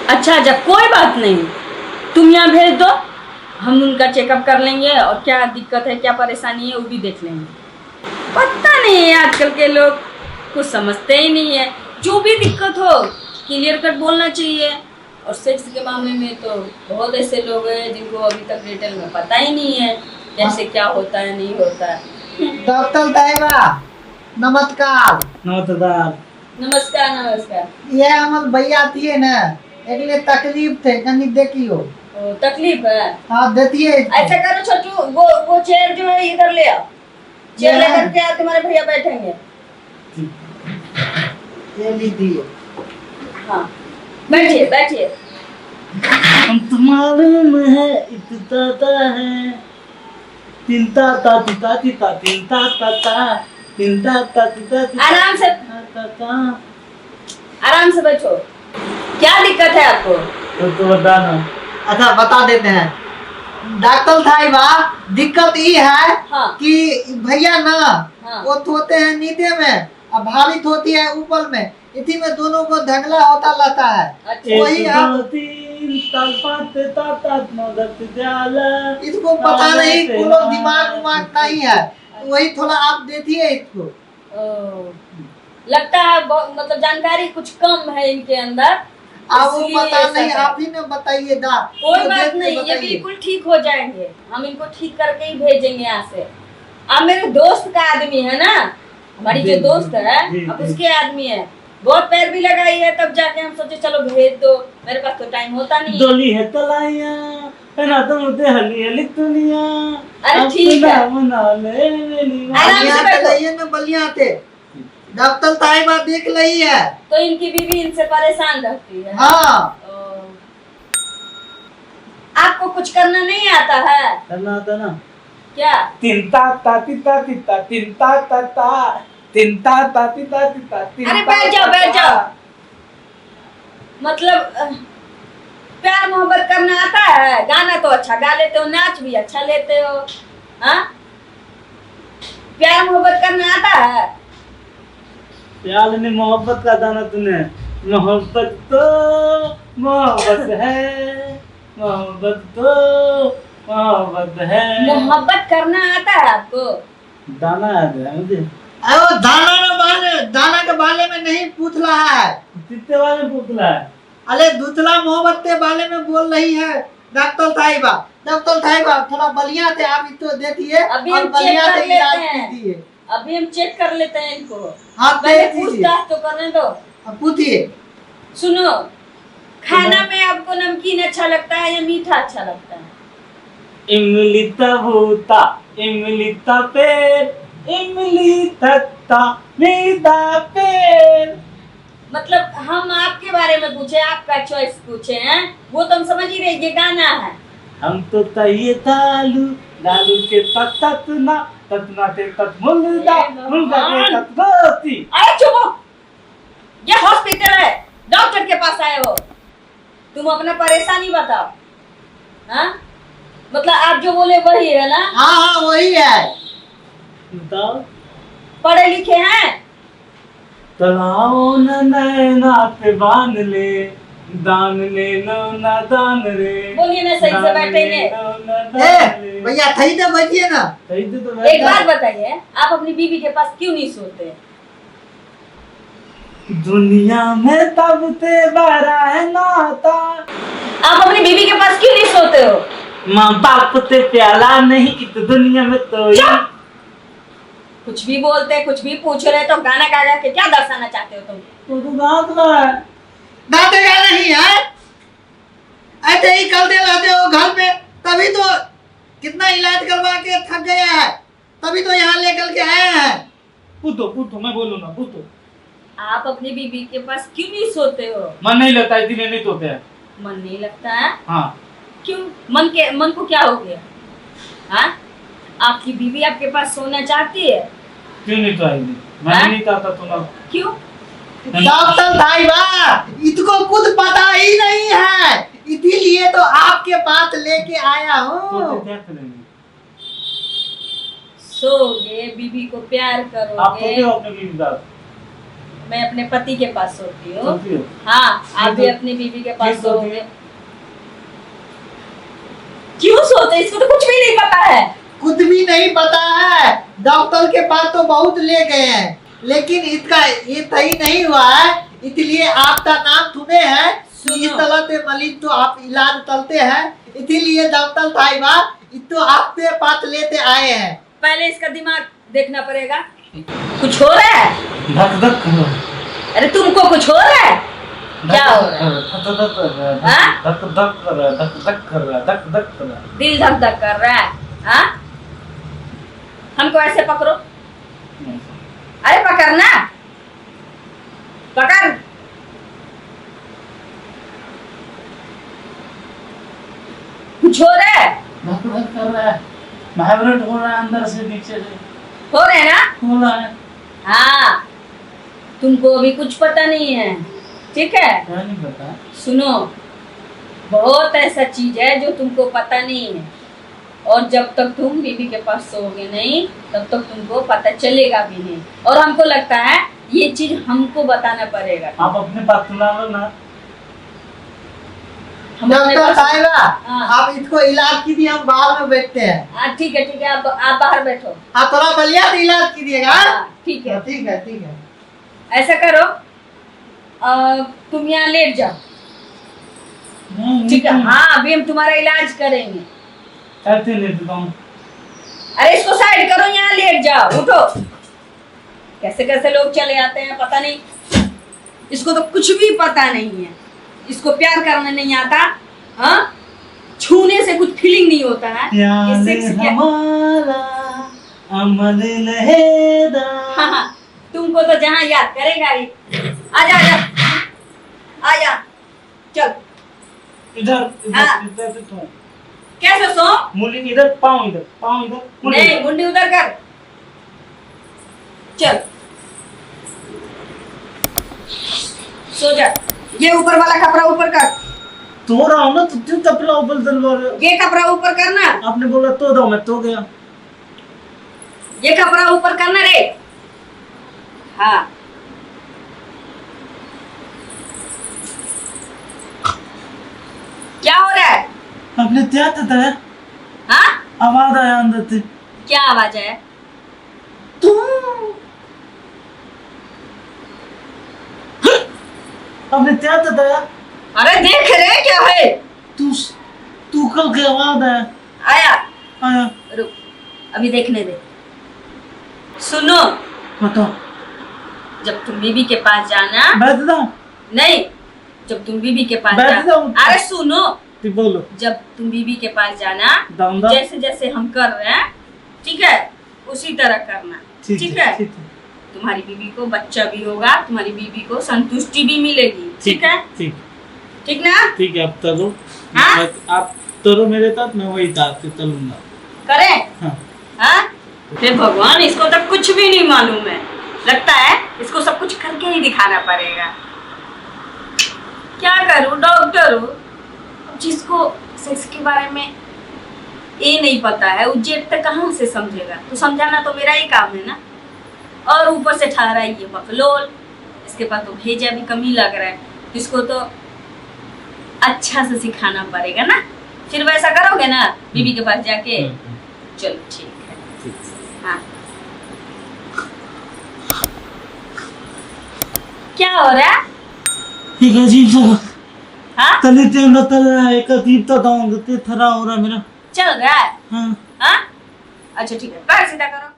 अच्छा अच्छा, कोई बात नहीं, तुम यहाँ भेज दो, हम उनका चेकअप कर लेंगे और क्या दिक्कत है, क्या परेशानी है वो भी देख लेंगे। पता नहीं है, आजकल के लोग कुछ समझते ही नहीं है। जो भी दिक्कत हो क्लियर कट बोलना चाहिए। और सेक्स के मामले में तो बहुत ऐसे लोग हैं जिनको अभी तक डिटेल में पता ही नहीं है कैसे क्या होता है नहीं होता है। डॉक्टर साहिबा नमस्कार। नमस्कार। नमस्कार नमस्कार। ये हमारे भैया थी ना, एक लिए तकलीफ थे, कहीं देखियो। तकलीफ है? हाँ देती है। ऐसा करो छोटू, वो चेयर जो है इधर ले आओ, चेयर लेकर के आओ, तुम्हारे भैया बैठेंगे। ये लीजिए। हाँ बैठिए बैठिए। हम तुम्हारे में है इतना है तिनता ता तिता तिता तिनता ता ता तिनता ता तिता तिता। आराम से आराम से बैठो। क्या दिक्कत है आपको? तो बताना। अच्छा बता देते हैं डॉक्टर साहिबा, दिक्कत ये है हाँ। कि भैया ना हाँ। वो होते हैं नीचे में और भाभी होती है ऊपर में, इसी में दोनों को झगड़ा होता रहता है। अच्छा। वही आप इसको पता नहीं, कोनो दिमाग नहीं है, वही थोड़ा आप देखिए इसको। लगता है मतलब जानकारी कुछ कम है इनके अंदर। आप पता नहीं, आप ही ने बताइए दा। कोई बात नहीं, ये बिल्कुल ठीक हो जाएंगे, हम इनको ठीक करके ही भेजेंगे यहाँ से। आप मेरे दोस्त का आदमी है ना, हमारी जो दोस्त है अब उसके आदमी है, बहुत पैर भी लगाई है, तब जाके हम सोचे चलो भेज दो, मेरे पास तो टाइम होता नहीं। डोली है तलाइया है ना, तुम उते हली हली दुनिया। अरे ठीक है, ना बलिया थे डॉक्टर साहिबा देख रही है। तो इनकी बीवी इनसे परेशान रहती है। हाँ। आपको कुछ करना नहीं आता है? करना आता ना क्या? तिनता ता तिता तिता तिनता ता ता तिनता ता तिता तिता। अरे बैठ जाओ बैठ जाओ। मतलब प्यार मोहब्बत करना आता है? गाना तो अच्छा गा लेते हो, नाच भी अच्छा लेते हो, हाँ? प्यार मोहब्बत करना आता है? प्यार में मोहब्बत का दाना तूने, मोहब्बत तो मोहब्बत है, मोहब्बत तो मोहब्बत है। मोहब्बत करना आता है आपको? दाना याद है मुझे। अरे दाना के बारे में नहीं पूछ रहा है, कितने वाले पुतला है। अरे दूसरा मोहब्बत के बारे में बोल रही है डॉक्टर साहिबा। डॉक्टर साहिबा थोड़ा बलिया थे, आप इसको देखिए अभी और हम चेक बलिया कर से लेते इलाज हैं। कीजिए। अभी हम चेक कर लेते हैं इनको। हाँ पहले पूछताछ तो करने दो। पूछिए। सुनो, खाना में आपको नमकीन अच्छा लगता है या मीठा अच्छा लगता है? इमली तबूता इमली तपेर इमली तत्ता मीठा पेर। मतलब हम आपके बारे में पूछे, आपका चॉइस पूछे हैं, वो तो हम समझ ही रहे, ये गाना है। हम तो तये दालू दालू के ततना ततना के तत मुल्दा मुल्दा के तत गोती। अरे चुप हो, ये हॉस्पिटल है, डॉक्टर के पास आए हो, तुम अपना परेशानी बताओ। हाँ मतलब आप जो बोले वही है ना? हाँ हाँ वही है। बताओ। पढ़े लिखे हैं? तलाओ न नैना पे बांध ले, दान ले लो ना दान रे। बोलिए ना सही से बैठेंगे। भैया थई तो बैठिए ना। एक बात बताइए, आप अपनी बीवी के पास क्यों नहीं सोते? दुनिया में तब ते बारा है नाता। आप अपनी बीवी के पास क्यों नहीं सोते हो? माँ बाप ते प्याला नहीं इस दुनिया में तो कुछ भी बोलते, कुछ भी पूछ रहे, तो गाना गा गा के क्या दर्शाना चाहते हो तुम? तो गाँव है दांतेगा नहीं है, ऐसे ही करते रहते हो घर में, तभी तो कितना इलाज करवा के थक गया है, तभी तो यहाँ लेकर के आए हैं। पूछो मैं बोलूँ ना पूछो। आप अपनी बीवी के पास क्यों नहीं सोते हो? मन नहीं लगता है, दिन नहीं सोते हैं। मन नहीं लगता है? हाँ। क्यों? मन को क्या हो गया? हाँ आपकी बीवी आपके पास सोना चाहती है? क्यों नहीं तो आएगी? मैं नहीं चाहता तो ना। क्यों? डॉक्टर साहिबा इसको कुछ पता ही नहीं है, इसीलिए तो आपके पास लेके आया हूँ। सोगे, बीवी को प्यार आप करोगे। अपने बीवी साथ मैं अपने पति के पास सोती हूँ। सोती हो? हाँ, आप भी ठीक है। अपनी बीवी के पास ठीक सोती सोओगे। है। क्यों सोते? इसको तो कुछ भी नहीं पता है। कुछ भी नहीं पता है। डॉक्टर के पास तो बहुत ले गए हैं, लेकिन इसका ये सही नहीं हुआ है, इसलिए आपका नाम सुने हैं। इस तरह से मरीज तो आप इलाज करते हैं, इसीलिए डॉक्टर साहिबा इसको आपके पास लेते आए हैं। पहले इसका दिमाग देखना पड़ेगा। कुछ हो रहा है? धक धक कर रहा है। अरे तुमको कुछ हो रहा है? क्या हो रहा है? धक धक कर रहा है, हाँ? धक धक कर रहा है, धक धक कर रहा है, धक धक कर रहा है। दिल धक धक कर रहा है? हाँ? हमको ऐसे पकड़ो। अरे पकड़ना, पकड़। कुछ हो रहा है? धक धक कर रहा है, वाइब्रेट हो रहा है अंदर से नीचे से। हो रहा है ना? हो रहा है। हाँ, तुमको अभी कुछ पता नहीं है, ठीक है? क्या नहीं पता? सुनो, बहुत ऐसा चीज है जो तुमको पता नहीं है, और जब तक तुम बीबी के पास सोओगे नहीं तब तक तुमको पता चलेगा भी नहीं। और हमको लगता है ये चीज हमको बताना पड़ेगा। आप अपने बात सुना लो ना। हम अपने डॉक्टर पास- साहिबा, हाँ। आप इसको इलाज कीजिए, हम बाहर में बैठते हैं। हाँ ठीक है, ठीक है, आप बाहर बैठो। आप थोड़ा बढ़िया से इलाज कीजिएगा। हाँ, ठीक है। ठीक है, ठीक है। ऐसा करो, तुम यहाँ लेट जाओ, नहीं, ठीक है? नहीं, हाँ, अभी हम तुम्हारा इलाज करेंगे। ऐसे ले देता हूँ। अरे इसको साइड करो, यहाँ लेट जाओ, उठो। कैसे कैसे लोग चले आते हैं पता नहीं। इसको तो कुछ भी पता नहीं है, इसको प्यार करना नहीं आता। हाँ, छूने से कुछ फीलिंग नहीं होता है। ये सेक्स क्या? हमारा अमल लहेदा। हाँ, तुमको तो जहाँ याद करेगा ही। आजा आजा आजा, चल। इधर हाँ। इधर इधर तो कैसे सो? मुली इधर, पाँव इधर, पाँव इधर, मुली नहीं, इधर। मुंडी उधर कर, चल सो जा। ये ऊपर वाला कपड़ा ऊपर कर, तो रहा हूँ ना, तो क्यों कपड़ा ऊपर दलवा रहे हो? ये कपड़ा ऊपर करना, आपने बोला तो दो, मैं तो गया। ये कपड़ा ऊपर करना रे। हाँ, क्या हो रहा है? आपने क्या था? हाँ, आवाज आया अंदर से। क्या आवाज है? आपने क्या था? अरे देख रहे क्या है? तू तू कल के आवाज आया आया, आया। रुक, अभी देखने दे। सुनो, बताओ। जब तुम बीबी के पास जाना, बैठ जाओ। नहीं, जब तुम बीबी के पास बैठ जाना, जाओ। अरे सुनो, तू बोलो। जब तुम बीबी के पास जाना, दाऊंगा। जैसे जैसे हम कर रहे हैं, ठीक है, उसी तरह करना, ठीक है? ठीक है, तुम्हारी बीबी को बच्चा भी होगा, तुम्हारी बीबी को संतुष्टि भी मिलेगी, ठीक है? ठीक ठीक ना? ठीक है। आप तरो। हाँ? आप तरो मेरे साथ, मैं वही साथ से चलूंगा। करें? हाँ। हाँ? हे भगवान, इसको तो कुछ भी नहीं मालूम है। लगता है इसको सब कुछ करके ही दिखाना पड़ेगा। क्या करूं, डॉक्टर हूँ, जिसको सेक्स के बारे में ये नहीं पता है, वो जेट तक कहाँ से समझेगा? तो समझाना तो मेरा ही काम है ना। और ऊपर से ठहरा ये बकलोल, इसके पास तो भेजा भी कमी लग रहा है। इसको तो अच्छा से सिखाना पड़ेगा ना। फिर वैसा करोगे ना बीबी के पास जाके? चलो ठीक है। हाँ, क्या हो रहा है? एक अजीब सा हाँ, तले तेल तल रहा है, एक अजीब सा दांव थरा हो रहा है मेरा। चल रहा है? हाँ। हाँ, अच्छा ठीक है, पैर सीधा करो।